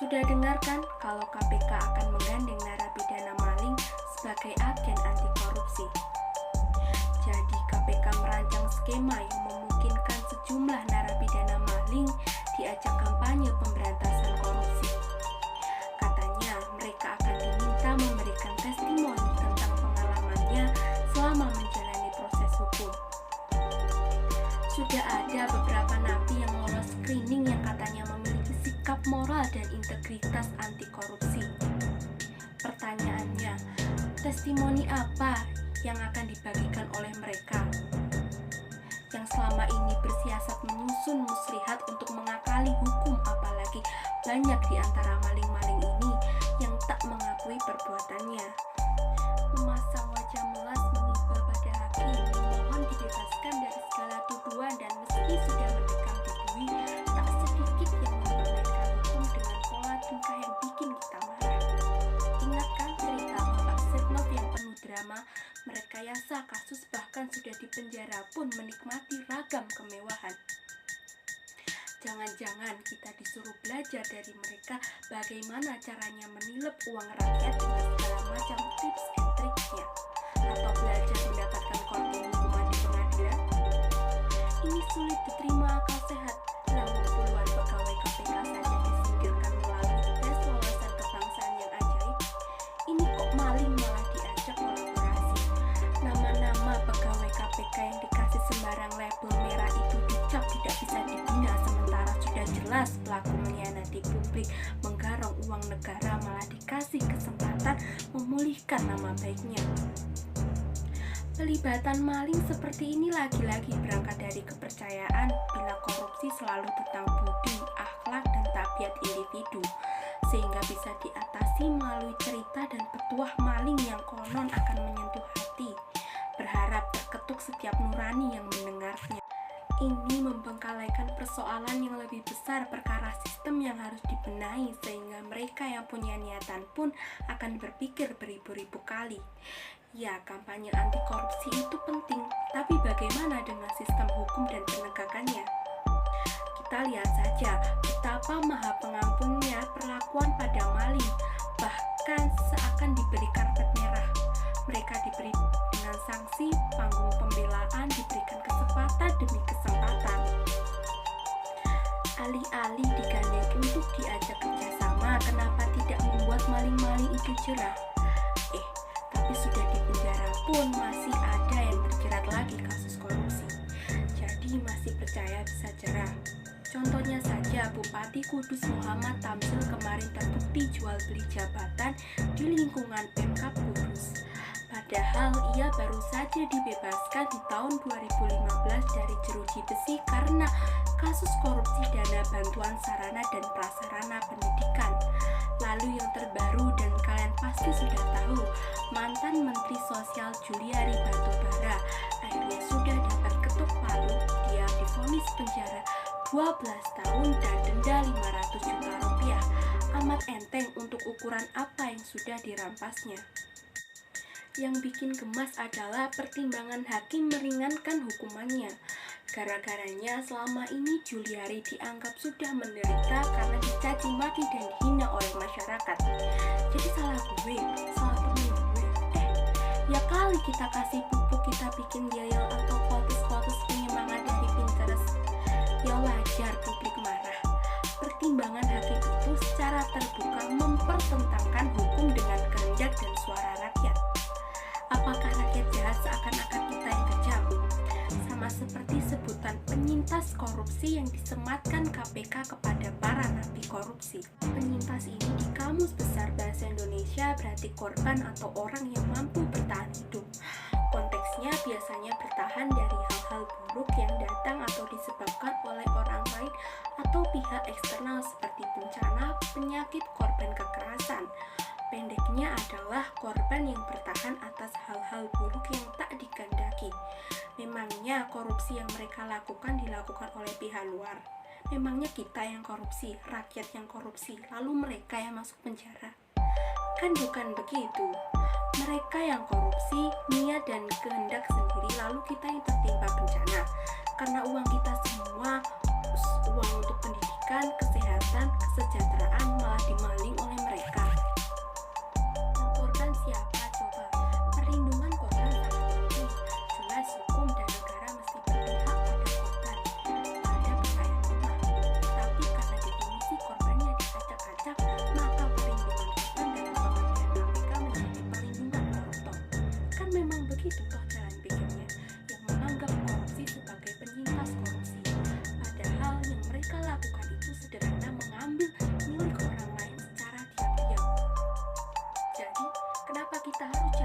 Sudah dengar kan kalau KPK akan menggandeng narapidana maling sebagai agen anti korupsi? Jadi KPK merancang skema yang memungkinkan sejumlah narapidana maling diajak kampanye pemberantasan korupsi. Katanya mereka akan diminta memberikan testimoni tentang pengalamannya selama menjalani proses hukum. Sudah ada beberapa napi yang lolos screening yang katanya memiliki sikap moral dan integritas anti korupsi. Pertanyaannya, testimoni apa yang akan dibagikan oleh mereka yang selama ini bersiasat menyusun muslihat untuk mengakali hukum, apalagi banyak di antara maling-maling ini yang tak mengakui perbuatannya. Memasang wajah melas mengiba pada hakim, memohon dibebaskan dari segala tuduhan, dan meski sudah mendekam di bui, tak sedikit yang mempermainkan hukum dengan pola tingkah yang bikin kita marah. Ingatkan cerita Bapak Setnov yang penuh drama, merekayasa kasus bahkan sudah dipenjara pun menikmati ragam kemewahan. Jangan-jangan kita disuruh belajar dari mereka bagaimana caranya menilep uang rakyat dengan segala macam tips and triknya, atau belajar mendapatkan korting hukuman di pengadilan. Ini sulit diterima akal sehat, namun puluhan pegawai KPK saja disingkirkan melalui tes wawasan kebangsaan yang ajaib. Ini kok maling malah diajak kolaborasi. Nama-nama pegawai KPK yang dikasih sembarang label merah itu dicap tidak bisa dibina, sementara sudah jelas pelaku mengkhianati publik, menggarong uang negara, malah dikasih kesempatan memulihkan nama baiknya. Pelibatan maling seperti ini lagi-lagi berangkat dari kepercayaan bila korupsi selalu tentang budi, akhlak, dan tabiat individu, sehingga bisa diatasi melalui cerita dan petuah maling yang konon akan menyentuh hati, berharap terketuk setiap nurani yang mendengarnya. Ini membengkalaikan persoalan yang lebih besar, perkara sistem yang harus dibenahi, sehingga mereka yang punya niatan pun akan berpikir beribu-ribu kali. Ya, kampanye anti korupsi itu penting, tapi bagaimana dengan sistem hukum dan penegakannya? Kita lihat saja betapa maha pengampunnya perlakuan pada maling, bahkan seakan diberi karpet merah. Mereka diberi dengan sanksi, panggung pembelaan, diberikan kesempatan demi kesempatan. Alih-alih digandeng untuk diajak kerjasama, kenapa tidak membuat maling-maling itu jerah? Tapi sudah di penjara pun masih ada yang terjerat lagi kasus korupsi. Jadi masih percaya bisa jerah. Contohnya saja Bupati Kudus Muhammad Tamzil kemarin terbukti jual beli jabatan di lingkungan Pemkab Kudus. Padahal ia baru saja dibebaskan di tahun 2015 dari jeruji besi karena kasus korupsi dana bantuan sarana dan prasarana pendidikan. Lalu yang terbaru dan kalian pasti sudah tahu, mantan Menteri Sosial Juliari Batubara akhirnya sudah dapat ketuk palu. Dia divonis penjara 12 tahun dan denda 500 juta rupiah. Amat enteng untuk ukuran apa yang sudah dirampasnya. Yang bikin gemas adalah pertimbangan hakim meringankan hukumannya. Gara-garanya selama ini Juliari dianggap sudah menderita karena dicaci maki dan dihina oleh masyarakat. Jadi salah gue, salah temen gue. Ya kali kita kasih pupuk, kita bikin yel atau quotes penyemangat dari Pinterest. Ya wajar publik marah. Pertimbangan hakim itu secara terbuka mempertentangkan hukum dengan kehendak dan suara rakyat. Apakah rakyat jahat seakan-akan kita yang kejam? Sama seperti sebutan penyintas korupsi yang disematkan KPK kepada para napi korupsi. Penyintas ini di Kamus Besar Bahasa Indonesia berarti korban atau orang yang mampu bertahan hidup. Konteksnya biasanya bertahan dari hal-hal buruk yang datang atau disebabkan oleh orang lain atau pihak eksternal seperti bencana, penyakit, korban kekerasan. Pendeknya adalah korban yang bertahan atas hal-hal buruk yang tak dikehendaki. Memangnya korupsi yang mereka lakukan dilakukan oleh pihak luar? Memangnya kita yang korupsi, rakyat yang korupsi, lalu mereka yang masuk penjara? Kan bukan begitu. Mereka yang korupsi, niat dan kehendak sendiri, lalu kita yang tertimpa bencana. Karena uang kita semua, uang untuk pendidikan, kesehatan, kesejahteraan malah dimaling oleh mereka. Korban siapa coba? Perlindungan korban sangat penting. Jelas hukum dan negara mesti berpihak pada korban. Ada pertanyaan rumah. Tapi karena definisi korbannya diacak-acak, maka perlindungan korban dalam pengertian KPK menjadi perlindungan koruptor. Kan memang begitu toh jalan pikirnya, yang menganggap korupsi sebagai penyintas korupsi. Padahal yang mereka lakukan itu sederhana mengambil milik orang lain secara diam-diam. Jadi, kenapa kita harus